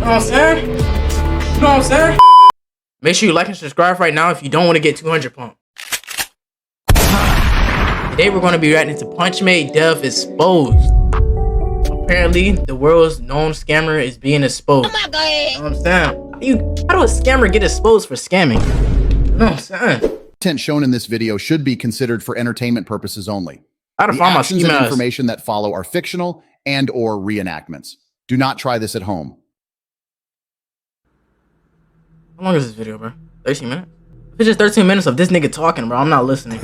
know what I'm saying? You know what I'm saying? Make sure you like and subscribe right now if you don't want to get 200 pumped. Today we're going to be reacting to Punchmade Dev Exposed. Apparently, the world's known scammer is being exposed. Oh my God. You know what I'm saying? How do a scammer get exposed for scamming? You know what I'm saying? Content shown in this video should be considered for entertainment purposes only. The actions and information that follow are fictional and or reenactments. Do not try this at home. How long is this video, bro? 13 minutes? If it's just 13 minutes of this nigga talking, bro, I'm not listening.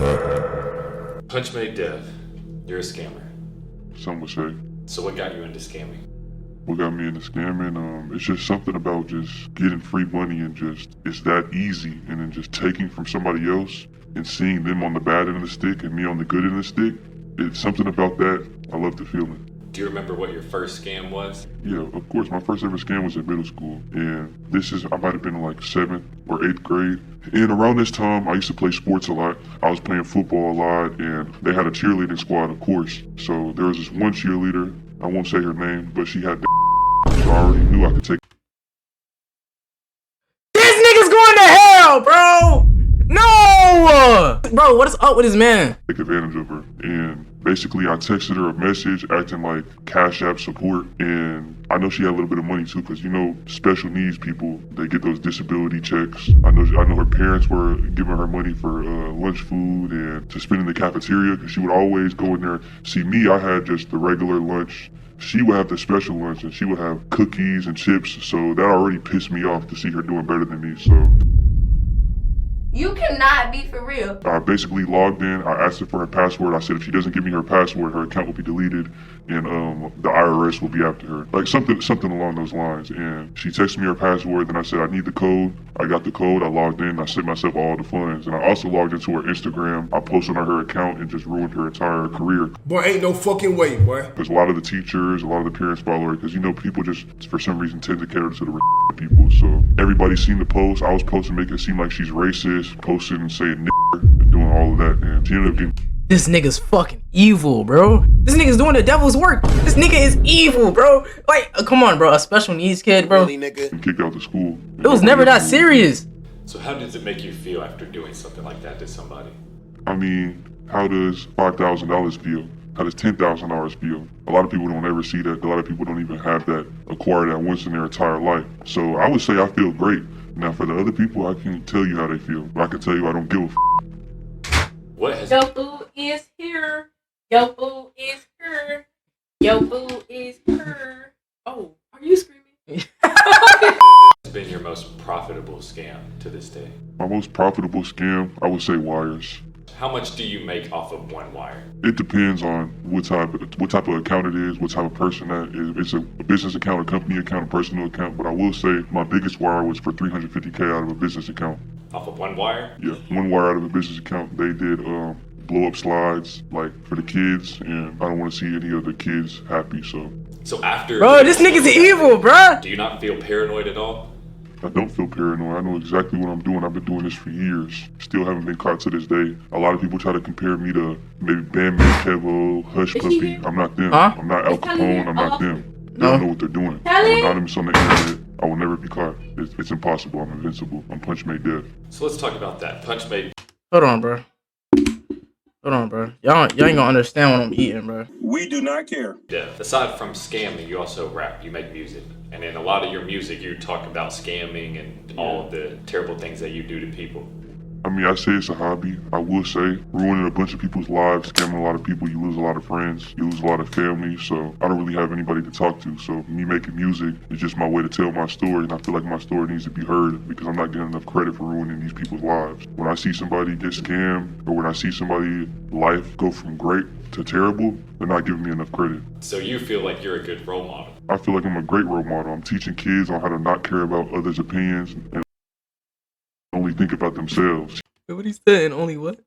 Punchmade Dev, you're a scammer. Some would say. So what got you into scamming? What got me into scamming? It's just something about just getting free money and just, it's that easy. And then just taking from somebody else and seeing them on the bad end of the stick and me on the good end of the stick. It's something about that. I love the feeling. Do you remember what your first scam was? Yeah, of course. My first ever scam was in middle school. And I might have been in like 7th or 8th grade. And around this time, I used to play sports a lot. I was playing football a lot, and they had a cheerleading squad, of course. So there was this one cheerleader, I won't say her name, but she had so I already knew I could take. This nigga's going to hell, bro! No! Bro, what is up with this man? Take advantage of her. And basically, I texted her a message acting like Cash App support. And I know she had a little bit of money too, because you know, special needs people, they get those disability checks. I know her parents were giving her money for lunch food and to spend in the cafeteria, because she would always go in there. See, me, I had just the regular lunch. She would have the special lunch, and she would have cookies and chips. So that already pissed me off to see her doing better than me. So you cannot be for real. I basically logged in. I asked her for her password. I said if she doesn't give me her password, her account will be deleted, and the IRS will be after her. Like something along those lines. And she texted me her password. Then I said I need the code. I got the code. I logged in. I sent myself all the funds. And I also logged into her Instagram. I posted on her account and just ruined her entire career. Boy, ain't no fucking way, boy. Because a lot of the teachers, a lot of the parents follow her. Because you know, people just for some reason tend to cater to the people. So everybody's seen the post. I was posting, making it seem like she's racist, posting and saying nigger and doing all of that, and she ended up getting. This nigga's fucking evil, bro. This nigga's doing the devil's work. This nigga is evil, bro. Like, come on, bro. A special needs kid, bro. Really, nigga? Kicked out of school. It was never that serious. So how does it make you feel after doing something like that to somebody? I mean, how does $5,000 feel? How does $10,000 feel? A lot of people don't ever see that. A lot of people don't even have that, acquire that once in their entire life. So I would say I feel great. Now for the other people, I can't tell you how they feel. But I can tell you I don't give a f. What has Your food is here. Your food is here. Your food is here. Oh, are you screaming? been your most profitable scam to this day? My most profitable scam, I would say wires. How much do you make off of one wire? It depends on what type of account it is, what type of person that is. If it's a business account, a company account, a personal account. But I will say my biggest wire was for $350K out of a business account. Off of one wire? Yeah, one wire out of a business account. They did blow up slides like for the kids, and I don't want to see any of the kids happy. So after, bro, this nigga's evil, bro. Do you not feel paranoid at all? I don't feel paranoid. I know exactly what I'm doing. I've been doing this for years. Still haven't been caught to this day. A lot of people try to compare me to maybe Bandman Kevo, Hush Puppy. I'm not them. Huh? I'm not Al Capone. I'm not them. They don't know what they're doing. I'm anonymous on the internet. I will never be caught. It's impossible. I'm invincible. I'm Punchmade Dev. So let's talk about that. Punchmade. Hold on, bro. Hold on, bro. Y'all ain't gonna understand what I'm eating, bro. We do not care. Dev. Aside from scamming, you also rap. You make music. And in a lot of your music, you talk about scamming and all of the terrible things that you do to people. I mean, I say it's a hobby. I will say, ruining a bunch of people's lives, scamming a lot of people, you lose a lot of friends, you lose a lot of family, so I don't really have anybody to talk to. So me making music is just my way to tell my story, and I feel like my story needs to be heard because I'm not getting enough credit for ruining these people's lives. When I see somebody get scammed, or when I see somebody's life go from great to terrible, they're not giving me enough credit. So you feel like you're a good role model? I feel like I'm a great role model. I'm teaching kids on how to not care about others' opinions and only think about themselves. What he said, and only what?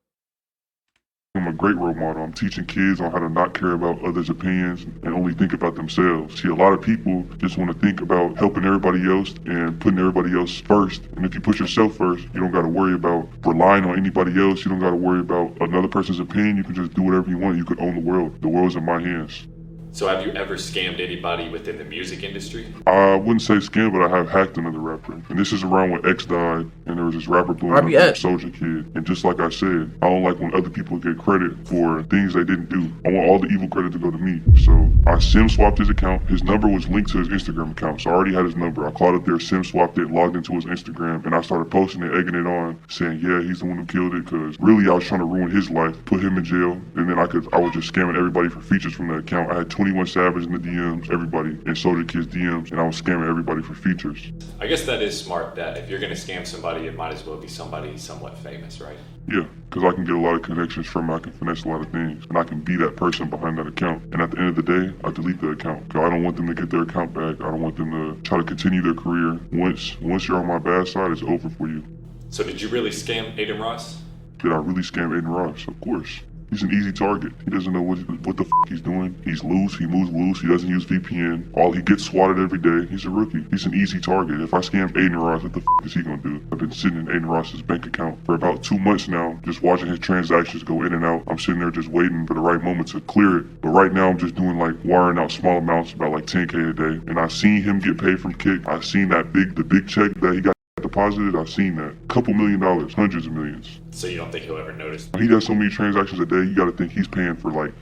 I'm a great role model. I'm teaching kids on how to not care about others' opinions and only think about themselves. See, a lot of people just want to think about helping everybody else and putting everybody else first. And if you put yourself first, you don't got to worry about relying on anybody else. You don't got to worry about another person's opinion. You can just do whatever you want. You could own the world. The world's in my hands. So have you ever scammed anybody within the music industry? I wouldn't say scam, but I have hacked another rapper. And this is around when X died, and there was this rapper blowing up RBX. Soldier Kid. And just like I said, I don't like when other people get credit for things they didn't do. I want all the evil credit to go to me. So I SIM swapped his account. His number was linked to his Instagram account, so I already had his number. I called up there, SIM swapped it, logged into his Instagram, and I started posting it, egging it on, saying, yeah, he's the one who killed it, because really I was trying to ruin his life, put him in jail, and then I was just scamming everybody for features from that account. I had 21 Savage in the DMs, everybody in Soldier Kid's DMs, and I was scamming everybody for features. I guess that is smart that if you're going to scam somebody, it might as well be somebody somewhat famous, right? Yeah, because I can get a lot of connections from it, I can finesse a lot of things, and I can be that person behind that account. And at the end of the day, I delete the account, because I don't want them to get their account back. I don't want them to try to continue their career. Once you're on my bad side, it's over for you. So did you really scam Aiden Ross? Did I really scam Aiden Ross? Of course. He's an easy target. He doesn't know what the f he's doing. He's loose. He moves loose. He doesn't use VPN. He gets swatted every day. He's a rookie. He's an easy target. If I scam Aiden Ross, what the f is he gonna do? I've been sitting in Aiden Ross's bank account for about 2 months now, just watching his transactions go in and out. I'm sitting there just waiting for the right moment to clear it. But right now I'm just doing like wiring out small amounts, about like 10K a day. And I've seen him get paid from Kick. I've seen the big check that he got deposited. I've seen that. Couple $1 million, hundreds of millions. So you don't think he'll ever notice? He does so many transactions a day, you gotta think he's paying for like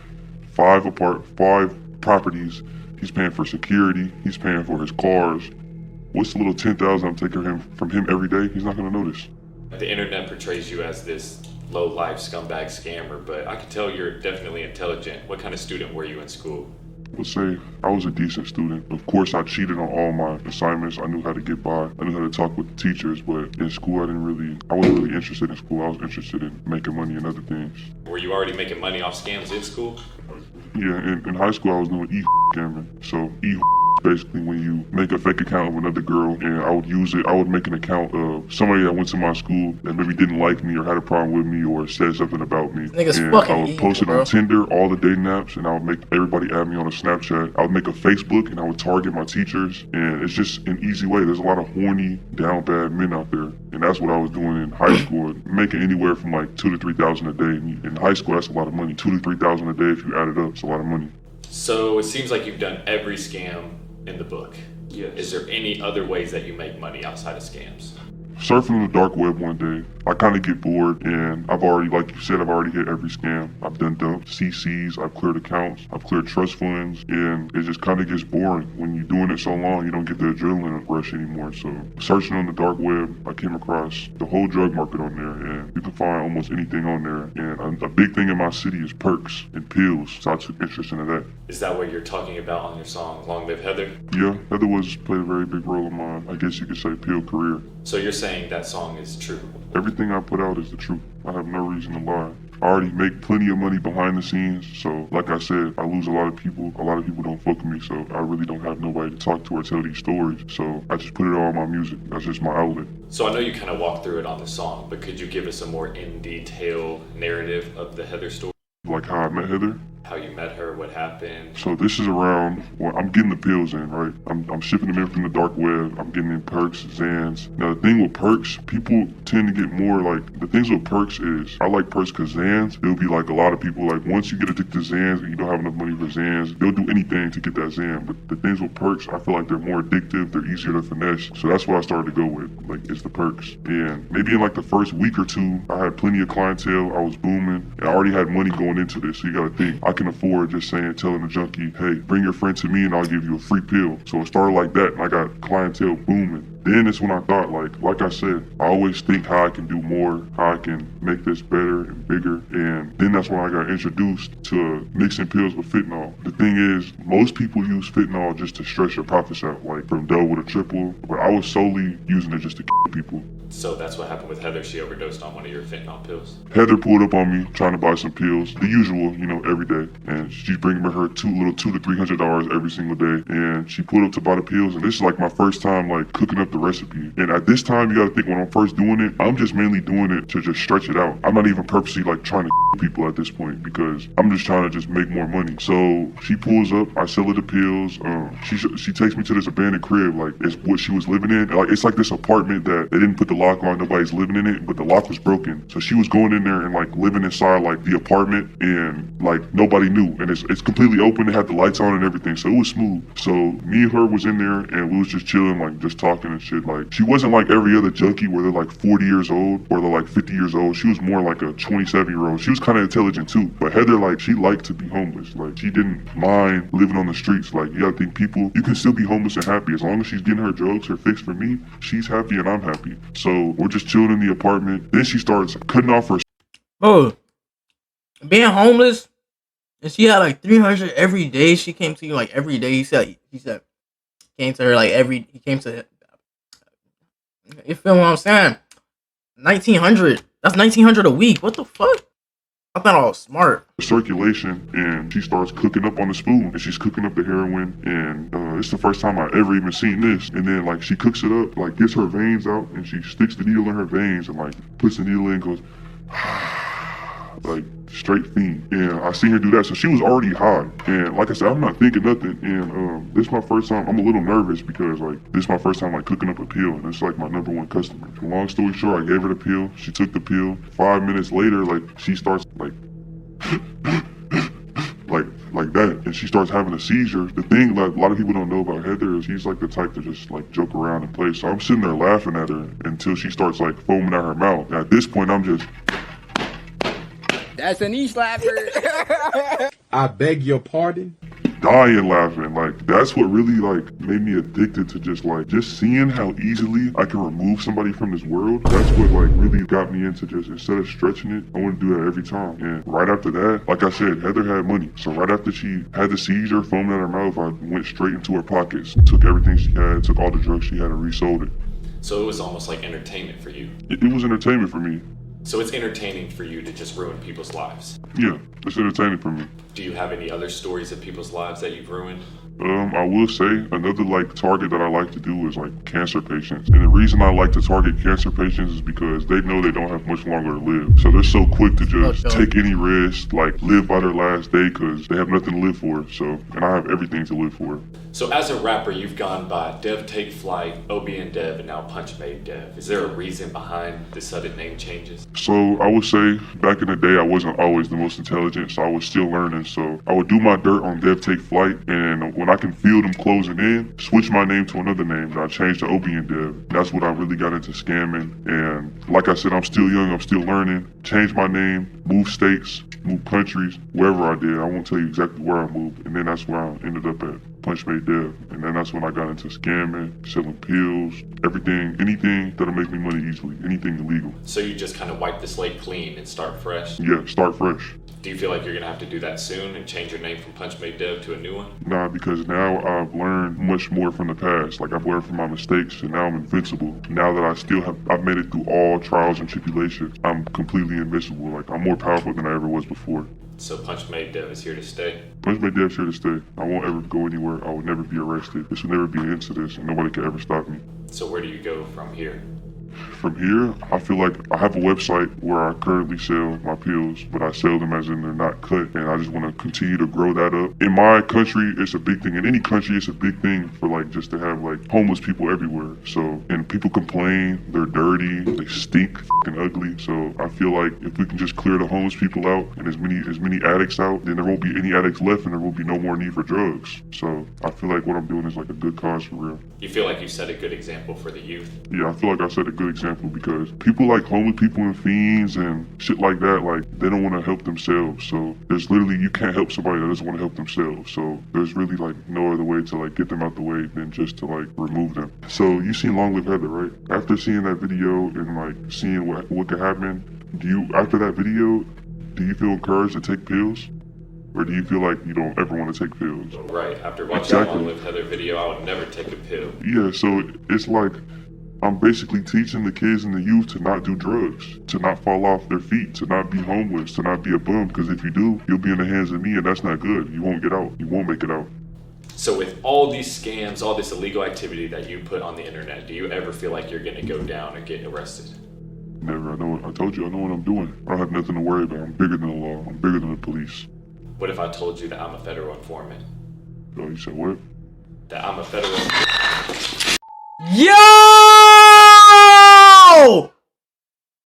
5 properties. He's paying for security. He's paying for his cars. What's the little 10,000 I'm taking from him every day? He's not gonna notice. The internet portrays you as this low-life scumbag scammer, but I can tell you're definitely intelligent. What kind of student were you in school? Let's say I was a decent student. Of course, I cheated on all my assignments. I knew how to get by. I knew how to talk with the teachers, but in school, I wasn't really interested in school. I was interested in making money and other things. Were you already making money off scams in school? Yeah, in high school, I was doing scamming. So basically when you make a fake account of another girl, and I would make an account of somebody that went to my school that maybe didn't like me or had a problem with me or said something about me. Niggas and fucking I would post it on Tinder, all the dating apps, and I would make everybody add me on a Snapchat. I would make a Facebook, and I would target my teachers, and it's just an easy way. There's a lot of horny, down bad men out there, and that's what I was doing in high school, making anywhere from like $2,000 to $3,000 a day. In high school, that's a lot of money. $2,000 to $3,000 a day, if you add it up, it's a lot of money. So it seems like you've done every scam in the book. Yes. Is there any other ways that you make money outside of scams? Surfing the dark web one day, I kind of get bored, and I've already, like you said, I've already hit every scam. I've done dumps, CCs, I've cleared accounts, I've cleared trust funds, and it just kind of gets boring. When you're doing it so long, you don't get the adrenaline rush anymore. So searching on the dark web, I came across the whole drug market on there, and you can find almost anything on there. And a big thing in my city is perks and pills, so I took interest into that. Is that what you're talking about on your song, Long Live Heather? Yeah, Heather played a very big role in my, I guess you could say, pill career. So you're saying that song is true? Everything I put out is the truth. I have no reason to lie. I already make plenty of money behind the scenes, so like I said, I lose a lot of people. A lot of people don't fuck with me, so I really don't have nobody to talk to or tell these stories. So I just put it all on my music. That's just my outlet. So I know you kind of walked through it on the song, but could you give us a more in-detail narrative of the Heather story? Like how I met Heather? How you met her, what happened? So this is around, well, I'm getting the pills in, right? I'm shipping them in from the dark web. I'm getting in perks, Xans. Now the thing with perks, people tend to get more like, the things with perks is, I like perks because Xans, it'll be like a lot of people, like once you get addicted to Xans and you don't have enough money for Xans, they'll do anything to get that Xan. But the things with perks, I feel like they're more addictive, they're easier to finesse. So that's what I started to go with, like it's the perks. And maybe in like the first week or two, I had plenty of clientele, I was booming, and I already had money going into this. So you gotta think, I can afford just telling a junkie, hey, bring your friend to me and I'll give you a free pill. So it started like that, and I got clientele booming. Then it's when I thought, like I said, I always think how I can do more, how I can make this better and bigger. And then that's when I got introduced to mixing pills with fentanyl. The thing is, most people use fentanyl just to stretch their profits out, like from double to triple. But I was solely using it just to kill people. So that's what happened with Heather. She overdosed on one of your fentanyl pills. Heather pulled up on me trying to buy some pills, the usual, every day. And she's bringing me her $200 to $300 every single day. And she pulled up to buy the pills. And this is like my first time like cooking up the recipe. And at this time, you gotta think when I'm first doing it, I'm just mainly doing it to just stretch it out. I'm not even purposely like trying to people at this point because I'm just trying to just make more money. So she pulls up, I sell her the pills. She takes me to this abandoned crib, like it's what she was living in. Like it's like this apartment that they didn't put the lock on, nobody's living in it, but the lock was broken. So she was going in there and like living inside like the apartment, and like nobody knew. And it's completely open. It had the lights on and everything, so it was smooth. So me and her was in there and we was just chilling, like just talking and shit. Like she wasn't like every other junkie where they're like 40 years old or they're like 50 years old. She was more like a 27-year-old. She was kind of intelligent too. But Heather, like she liked to be homeless. Like she didn't mind living on the streets. Like you gotta think people, you can still be homeless and happy as long as she's getting her drugs, her fix. For me, she's happy and I'm happy. So we're just chilling in the apartment. Then she starts cutting off her. Oh, being homeless, and she had like 300 every day. She came to you like every day. He said came to her like he came to. You feel what I'm saying? 1900. That's 1900 a week. What the fuck? I thought I was smart. Circulation, and she starts cooking up on the spoon, and she's cooking up the heroin, and it's the first time I ever even seen this. And then like she cooks it up, like gets her veins out, and she sticks the needle in her veins and like puts the needle in and goes like straight fiend. And I seen her do that, so she was already high. And like I said, I'm not thinking nothing. And this is my first time. I'm a little nervous because like this is my first time like cooking up a pill, and it's like my #1 customer. So long story short, I gave her the pill. She took the pill. 5 minutes later, like she starts like like that, and she starts having a seizure. The thing like a lot of people don't know about Heather is she's like the type to just like joke around and play. So I'm sitting there laughing at her until she starts like foaming out her mouth. And at this point, I'm just. That's a knee slapper. I beg your pardon? Dying laughing. Like that's what really like made me addicted to just seeing how easily I can remove somebody from this world. That's what like really got me into just, instead of stretching it, I want to do that every time. And right after that, like I said, Heather had money. So right after she had the seizure, foaming out her mouth, I went straight into her pockets, took everything she had, took all the drugs she had and resold it. So it was almost like entertainment for you. It was entertainment for me. So it's entertaining for you to just ruin people's lives. Yeah, it's entertaining for me. Do you have any other stories of people's lives that you've ruined? I will say another like target that I like to do is like cancer patients. And the reason I like to target cancer patients is because they know they don't have much longer to live. So they're so quick to just take any risk, like live by their last day because they have nothing to live for. So, and I have everything to live for. So as a rapper, you've gone by Dev Take Flight, OBN Dev, and now Punch Made Dev. Is there a reason behind the sudden name changes? So I would say back in the day, I wasn't always the most intelligent, so I was still learning. So I would do my dirt on Dev Take Flight, and when I can feel them closing in, switch my name to another name, and I changed to OBN Dev. That's what I really got into scamming. And like I said, I'm still young, I'm still learning. Changed my name, moved states, moved countries, wherever I did. I won't tell you exactly where I moved, and then that's where I ended up at. Punch Made Dev. And then that's when I got into scamming, selling pills, everything, anything that'll make me money easily, anything illegal. So you just kind of wipe the slate clean and start fresh? Yeah, start fresh. Do you feel like you're gonna have to do that soon and change your name from Punch Made Dev to a new one? Nah, because now I've learned much more from the past. Like I've learned from my mistakes, and now I'm invincible. Now that I've made it through all trials and tribulations, I'm completely invincible. Like I'm more powerful than I ever was before. So Punch Made Dev is here to stay? Punch Made Dev's here to stay. I won't ever go anywhere. I will never be arrested. This will never be an incident, and nobody can ever stop me. So where do you go from here? From here, I feel like I have a website where I currently sell my pills, but I sell them as in they're not cut, and I just want to continue to grow that up. In my country, it's a big thing. In any country, it's a big thing for like just to have like homeless people everywhere. So, and people complain, they're dirty, they stink, fucking ugly. So I feel like if we can just clear the homeless people out and as many addicts out, then there won't be any addicts left, and there will be no more need for drugs. So I feel like what I'm doing is like a good cause for real. You feel like you set a good example for the youth? Yeah, I feel like I set a good example because people like homeless people and fiends and shit like that, like they don't want to help themselves. So there's literally, you can't help somebody that doesn't want to help themselves. So there's really like no other way to like get them out the way than just to like remove them. So you seen Long Live Heather, right? After seeing that video and like seeing what could happen, after that video, do you feel encouraged to take pills? Or do you feel like you don't ever want to take pills? Right, after watching the Long Live Heather video, I would never take a pill. Yeah, so it's like, I'm basically teaching the kids and the youth to not do drugs, to not fall off their feet, to not be homeless, to not be a bum, because if you do, you'll be in the hands of me, and that's not good. You won't get out. You won't make it out. So with all these scams, all this illegal activity that you put on the internet, do you ever feel like you're gonna go down and get arrested? Never. I told you, I know what I'm doing. I don't have nothing to worry about. I'm bigger than the law. I'm bigger than the police. What if I told you that I'm a federal informant? Oh, you said what? That I'm a federal... Yo!